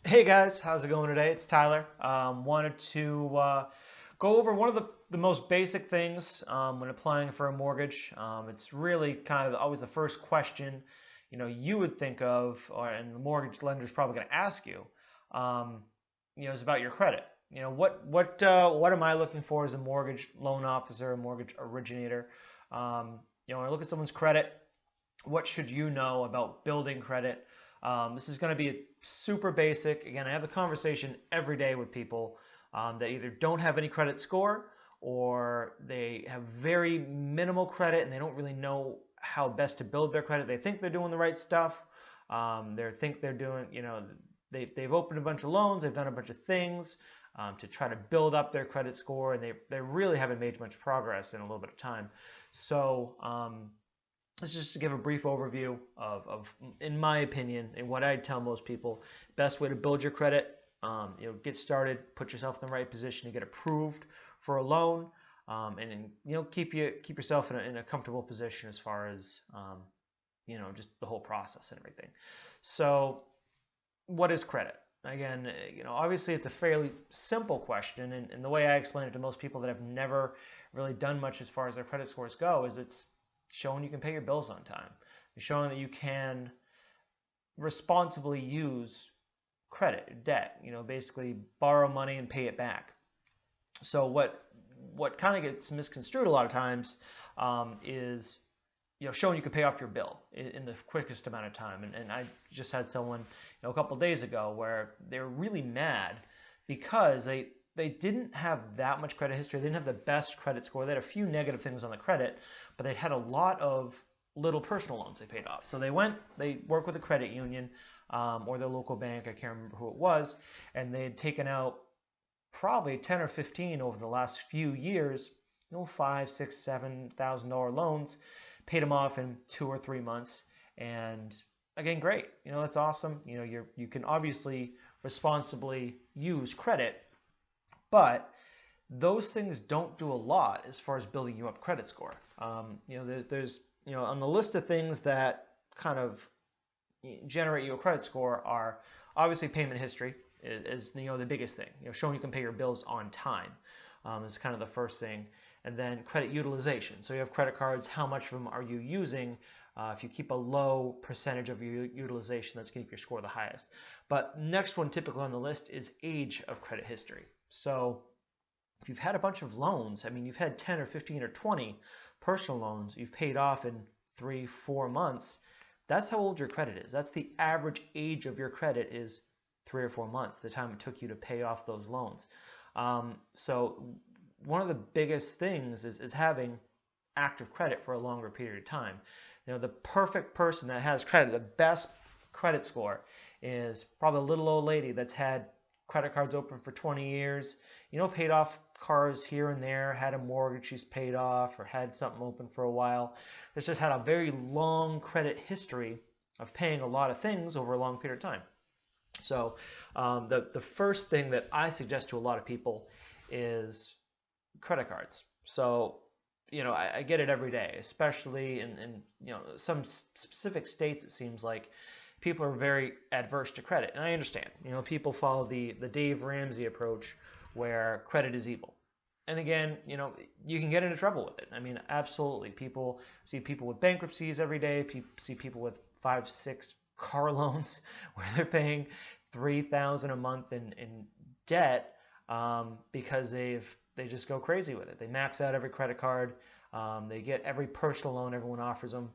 Hey guys, how's it going today? It's Tyler. Wanted to go over one of the most basic things when applying for a mortgage. It's really kind of always the first question you would think of, and the mortgage lender is probably going to ask you. Is about your credit. What am I looking for as a mortgage loan officer, a mortgage originator? When I look at someone's credit, what should you know about building credit? This is going to be super basic. Again, I have a conversation every day with people that either don't have any credit score or they have very minimal credit and they don't really know how best to build their credit. They think they're doing the right stuff. They think they're doing, they've opened a bunch of loans, they've done a bunch of things to try to build up their credit score, and they really haven't made much progress in a little bit of time. So let's just give a brief overview of, in my opinion, and what I'd tell most people, best way to build your credit. Get started, put yourself in the right position to get approved for a loan, and keep yourself in a comfortable position as far as just the whole process and everything. So, what is credit? Again, obviously it's a fairly simple question, and the way I explain it to most people that have never really done much as far as their credit scores go is it's showing you can pay your bills on time. You're showing that you can responsibly use credit, debt, basically borrow money and pay it back. So what kind of gets misconstrued a lot of times is showing you can pay off your bill in the quickest amount of time. And I just had someone a couple of days ago where they were really mad because they didn't have that much credit history. They didn't have the best credit score. They had a few negative things on the credit, but they had a lot of little personal loans they paid off. So they worked with a credit union or their local bank, I can't remember who it was, and they had taken out probably 10 or 15 over the last few years, $5, $6, $7,000 loans, paid them off in 2 or 3 months, and again, great. That's awesome. You can obviously responsibly use credit, but those things don't do a lot as far as building you up credit score. There's on the list of things that kind of generate you a credit score are obviously payment history is the biggest thing. Showing you can pay your bills on time is kind of the first thing, and then credit utilization. So you have credit cards. How much of them are you using? If you keep a low percentage of your utilization, that's going to keep your score the highest. But next one typically on the list is age of credit history. So if you've had a bunch of loans, you've had 10 or 15 or 20 personal loans you've paid off in 3-4 months, that's how old your credit is. That's the average age of your credit is 3 or 4 months, the time it took you to pay off those loans. So one of the biggest things is having active credit for a longer period of time. The perfect person that has credit, the best credit score, is probably a little old lady that's had credit cards open for 20 years, paid off cars here and there, had a mortgage she's paid off, or had something open for a while. That's just had a very long credit history of paying a lot of things over a long period of time. So the first thing that I suggest to a lot of people is credit cards. So I get it every day, especially in some specific states. It seems like people are very adverse to credit, and I understand. People follow the Dave Ramsey approach, where credit is evil. And again, you can get into trouble with it. Absolutely. People see people with bankruptcies every day. People see people with 5, 6 car loans where they're paying $3,000 a month in debt because they just go crazy with it. They max out every credit card. They get every personal loan everyone offers them.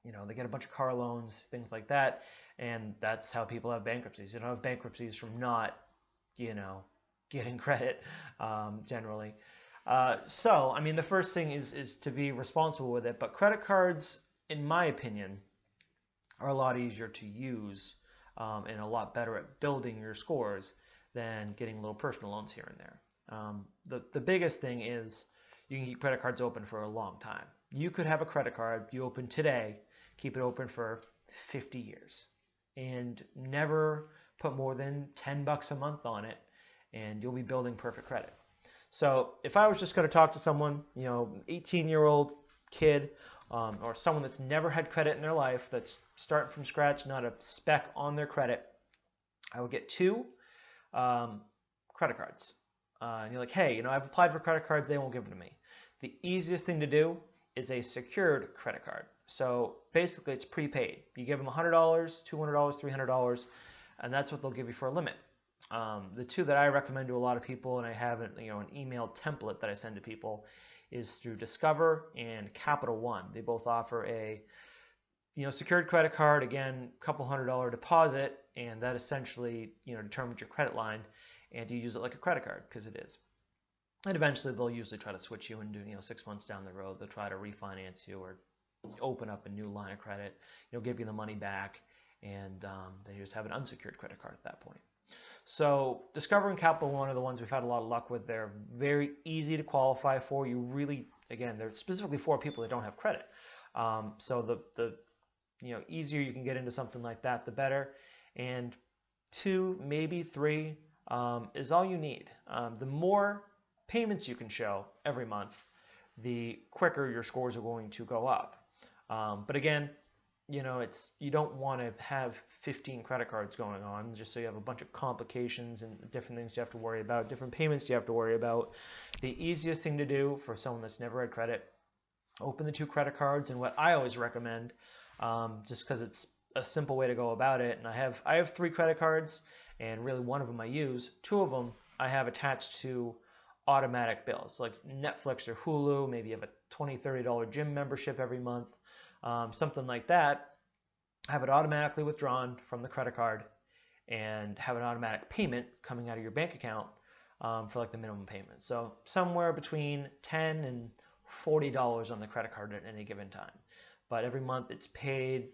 They get a bunch of car loans, things like that, and that's how people have bankruptcies. You don't have bankruptcies from not, getting credit generally. So, the first thing is to be responsible with it, but credit cards, in my opinion, are a lot easier to use and a lot better at building your scores than getting little personal loans here and there. The biggest thing is you can keep credit cards open for a long time. You could have a credit card you open today, keep it open for 50 years, and never put more than $10 a month on it, and you'll be building perfect credit. So if I was just going to talk to someone, 18-year-old kid, or someone that's never had credit in their life, that's starting from scratch, not a speck on their credit, I would get 2 credit cards. And you're like, hey, I've applied for credit cards, they won't give them to me. The easiest thing to do is a secured credit card. So basically it's prepaid. You give them $100, $200, $300, and that's what they'll give you for a limit. The 2 that I recommend to a lot of people, and I have an email template that I send to people, is through Discover and Capital One. They both offer a secured credit card, again, a couple $100 deposit, and that essentially determines your credit line, and you use it like a credit card because it is. And eventually they'll usually try to switch you into 6 months down the road. They'll try to refinance you or open up a new line of credit, give you the money back, and then you just have an unsecured credit card at that point. So Discover and Capital One are the ones we've had a lot of luck with. They're very easy to qualify for. You really, again, they're specifically for people that don't have credit. So the easier you can get into something like that, the better. And 2, maybe 3 is all you need. The more payments you can show every month, the quicker your scores are going to go up. But again, you don't want to have 15 credit cards going on just so you have a bunch of complications and different things you have to worry about, different payments you have to worry about. The easiest thing to do for someone that's never had credit, open the 2 credit cards, and what I always recommend, just because it's a simple way to go about it, and I have 3 credit cards, and really one of them I use. 2 of them I have attached to automatic bills like Netflix or Hulu. Maybe you have a $20, $30 gym membership every month, something like that. Have it automatically withdrawn from the credit card and have an automatic payment coming out of your bank account for like the minimum payment. So somewhere between $10 and $40 on the credit card at any given time. But every month it's paid,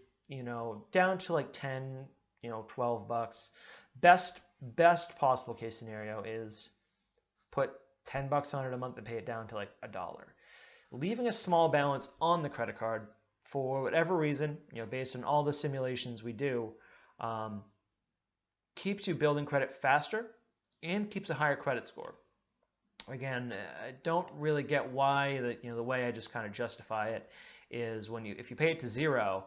down to like 10, $12. Best possible case scenario is put $10 on it a month and pay it down to like $1. Leaving a small balance on the credit card for whatever reason, based on all the simulations we do, keeps you building credit faster and keeps a higher credit score. Again, I don't really get why the way I just kind of justify it is if you pay it to 0,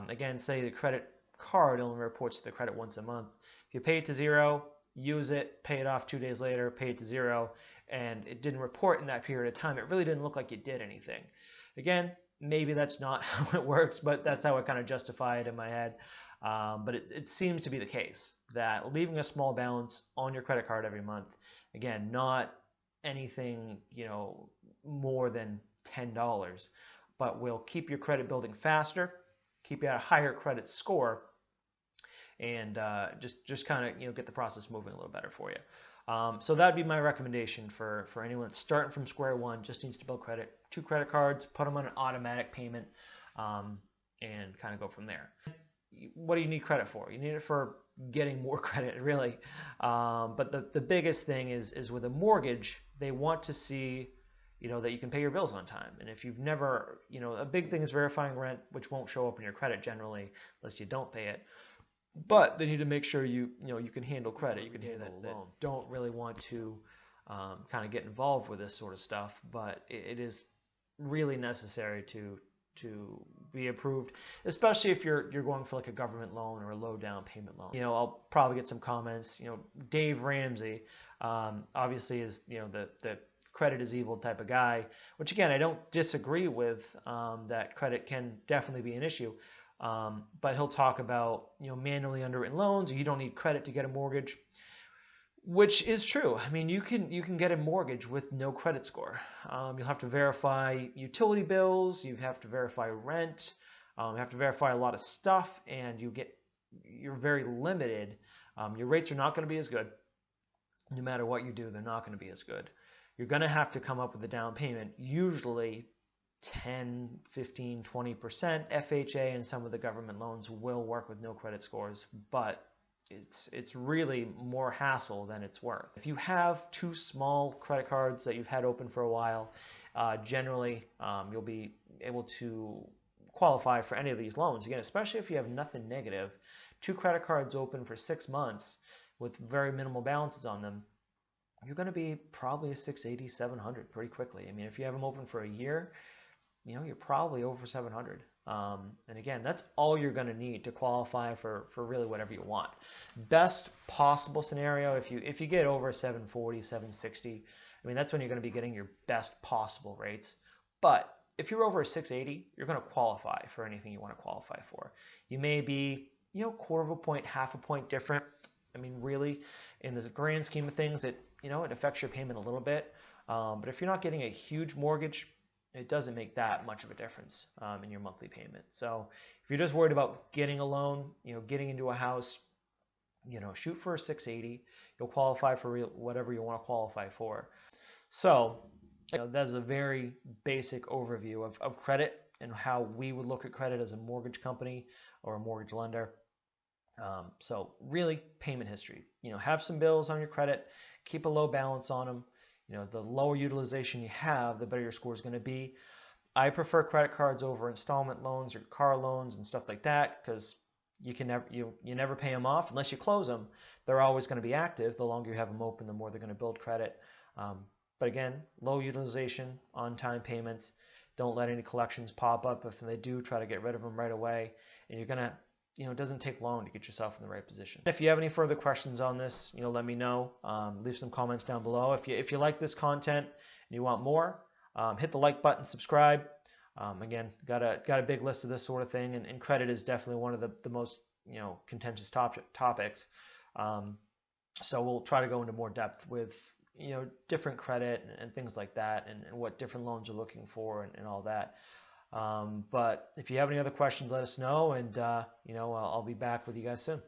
again, say the credit card only reports the credit once a month. If you pay it to 0, use it, pay it off 2 days later, pay it to 0, and it didn't report in that period of time, it really didn't look like you did anything. Again, maybe that's not how it works, but that's how I kind of justify it in my head. But it seems to be the case that leaving a small balance on your credit card every month, again, not anything more than $10, but will keep your credit building faster, keep you at a higher credit score, and just kind of get the process moving a little better for you. So that'd be my recommendation for anyone that's starting from square one, just needs to build credit. 2 credit cards, put them on an automatic payment, and kind of go from there. What do you need credit for? You need it for getting more credit, really. But the biggest thing is with a mortgage, they want to see that you can pay your bills on time. And if you've never, a big thing is verifying rent, which won't show up in your credit generally unless you don't pay it. But they need to make sure you can handle credit, you can handle a loan. Don't really want to kind of get involved with this sort of stuff, but it is really necessary to be approved, especially if you're going for like a government loan or a low down payment loan. I'll probably get some comments. Dave Ramsey obviously is the credit is evil type of guy, which again I don't disagree with. That credit can definitely be an issue. But he'll talk about manually underwritten loans. You don't need credit to get a mortgage, which is true. I mean, you can get a mortgage with no credit score. You'll have to verify utility bills. You have to verify rent. You have to verify a lot of stuff, and you're very limited. Your rates are not going to be as good. No matter what you do, they're not going to be as good. You're going to have to come up with a down payment, usually 10, 15, 20%. FHA and some of the government loans will work with no credit scores, but it's really more hassle than it's worth. If you have 2 small credit cards that you've had open for a while, generally you'll be able to qualify for any of these loans. Again, especially if you have nothing negative. 2 credit cards open for 6 months with very minimal balances on them, you're going to be probably a 680, 700 pretty quickly. I mean, if you have them open for a year, you're probably over 700. And again, that's all you're going to need to qualify for really whatever you want. Best possible scenario, if you get over 740, 760, I mean, that's when you're going to be getting your best possible rates. But if you're over 680, you're going to qualify for anything you want to qualify for. You may be, quarter of a point, half a point different. I mean, really, in the grand scheme of things, it affects your payment a little bit. But if you're not getting a huge mortgage, it doesn't make that much of a difference in your monthly payment. So if you're just worried about getting a loan, getting into a house, shoot for a 680. You'll qualify for whatever you want to qualify for. So that's a very basic overview of credit and how we would look at credit as a mortgage company or a mortgage lender. So really, payment history. Have some bills on your credit, keep a low balance on them. The lower utilization you have, the better your score is going to be. I prefer credit cards over installment loans or car loans and stuff like that because you never pay them off unless you close them. They're always going to be active. The longer you have them open, the more they're going to build credit. But again, low utilization, on-time payments. Don't let any collections pop up. If they do, try to get rid of them right away. And you're going to, it doesn't take long to get yourself in the right position. If you have any further questions on this, let me know. Leave some comments down below. If you like this content and you want more, hit the like button, subscribe. Again, got a big list of this sort of thing, and credit is definitely one of the most contentious topics. So we'll try to go into more depth with different credit and things like that, and what different loans you're looking for and all that. But if you have any other questions, let us know, and I'll be back with you guys soon.